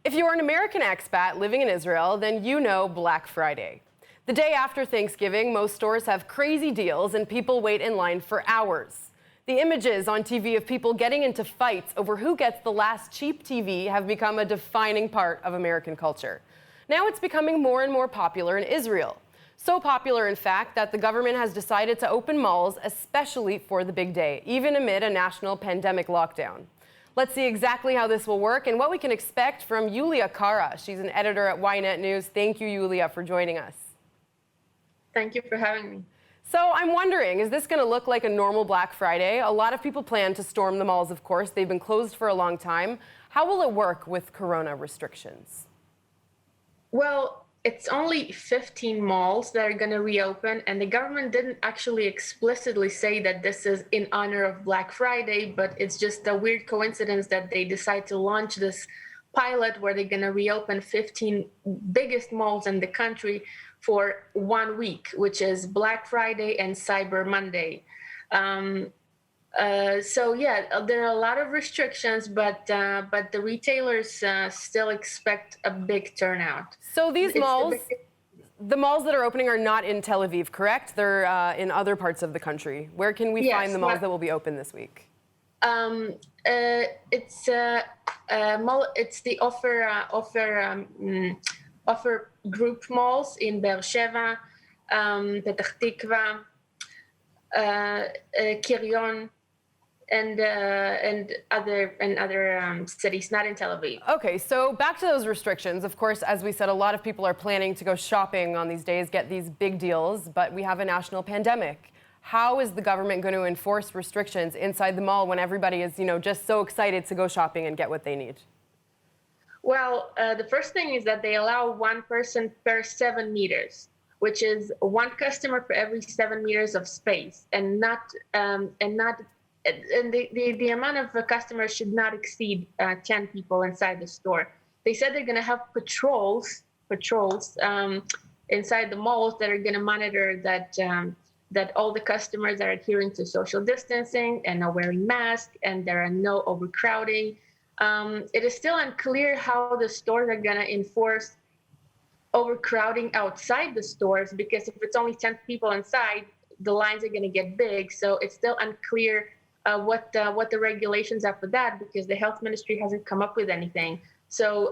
If you are an American expat living in Israel, then you know Black Friday. The day after Thanksgiving, most stores have crazy deals and people wait in line for hours. The images on TV of people getting into fights over who gets the last cheap TV have become a defining part of American culture. Now it's becoming more and more popular in Israel. So popular, in fact, that the government has decided to open malls especially for the big day, even amid a national pandemic lockdown. Let's see exactly how this will work and what we can expect from Yulia Karra. She's an editor at Ynet News. Thank you, Yulia, for joining us. Thank you for having me. So I'm wondering, is this going to look like a normal Black Friday? A lot of people plan to storm the malls, of course. They've been closed for a long time. How will it work with corona restrictions? Well, it's only 15 malls that are going to reopen, and the government didn't actually explicitly say that this is in honor of Black Friday, but it's just a weird coincidence that they decide to launch this pilot where they're going to reopen 15 biggest malls in the country for 1 week, which is Black Friday and Cyber Monday. So yeah, there are a lot of restrictions, but the retailers still expect a big turnout. So these malls, the malls that are opening are not in Tel Aviv, correct? They're in other parts of the country. Where can we find the malls that will be open this week? It's the offer group malls in Be'er Sheva, Petach Tikva, Kiryon, and other cities, not in Tel Aviv. Okay, so back to those restrictions. Of course, as we said, a lot of people are planning to go shopping on these days, get these big deals, but we have a national pandemic. How is the government going to enforce restrictions inside the mall when everybody is, just so excited to go shopping and get what they need? Well, the first thing is that they allow one person per 7 meters, which is one customer for every 7 meters of space, and the amount of customers should not exceed 10 people inside the store. They said they're going to have patrols inside the malls that are going to monitor that all the customers are adhering to social distancing and are wearing masks, and there are no overcrowding. It is still unclear how the stores are going to enforce overcrowding outside the stores, because if it's only 10 people inside, the lines are going to get big. So it's still unclear what the regulations are for that, because the health ministry hasn't come up with anything. So,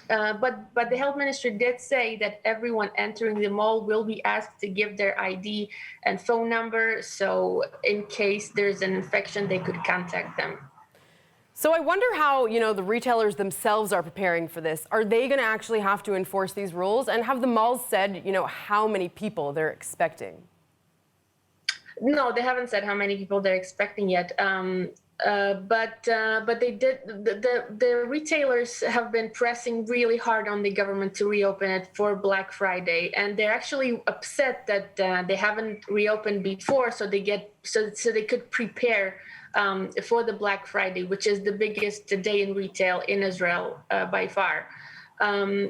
but the health ministry did say that everyone entering the mall will be asked to give their ID and phone number, so in case there's an infection, they could contact them. So I wonder how, the retailers themselves are preparing for this. Are they going to actually have to enforce these rules? And have the malls said, how many people they're expecting? No, they haven't said how many people they're expecting yet. But they did. The retailers have been pressing really hard on the government to reopen it for Black Friday, and they're actually upset that they haven't reopened before, so they could prepare for the Black Friday, which is the biggest day in retail in Israel by far.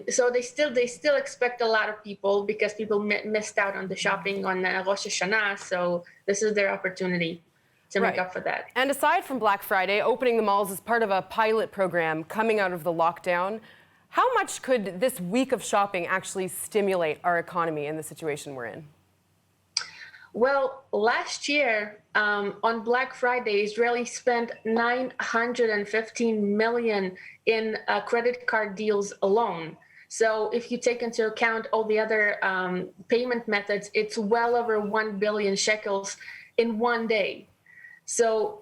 So they still expect a lot of people, because people missed out on the shopping on Rosh Hashanah. So this is their opportunity to make up for that. And aside from Black Friday, opening the malls is part of a pilot program coming out of the lockdown. How much could this week of shopping actually stimulate our economy in the situation we're in? Well, last year on Black Friday, Israelis spent $915 million in credit card deals alone. So if you take into account all the other payment methods, it's well over 1 billion shekels in one day. So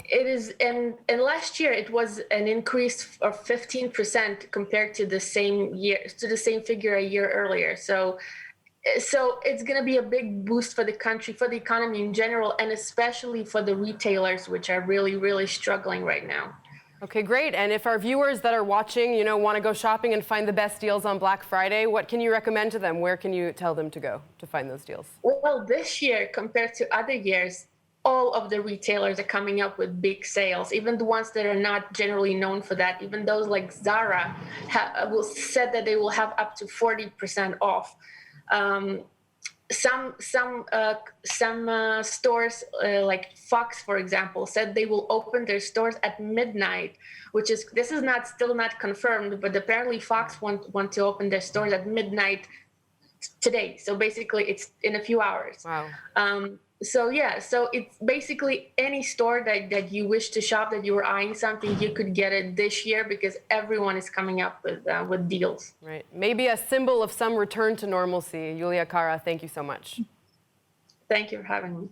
it is, and last year it was an increase of 15% compared to the same figure a year earlier. So it's going to be a big boost for the country, for the economy in general, and especially for the retailers, which are really, really struggling right now. Okay, great. And if our viewers that are watching, want to go shopping and find the best deals on Black Friday, what can you recommend to them? Where can you tell them to go to find those deals? Well, this year, compared to other years, all of the retailers are coming up with big sales, even the ones that are not generally known for that. Even those like Zara said that they will have up to 40% off. some stores like Fox, for example, said they will open their stores at midnight, which is this is not still not confirmed, but apparently Fox want to open their stores at midnight today. So basically, it's in a few hours. Wow. So yeah, so it's basically any store that you wish to shop, that you were eyeing something, you could get it this year because everyone is coming up with deals. Right. Maybe a symbol of some return to normalcy. Yulia Karra, thank you so much. Thank you for having me.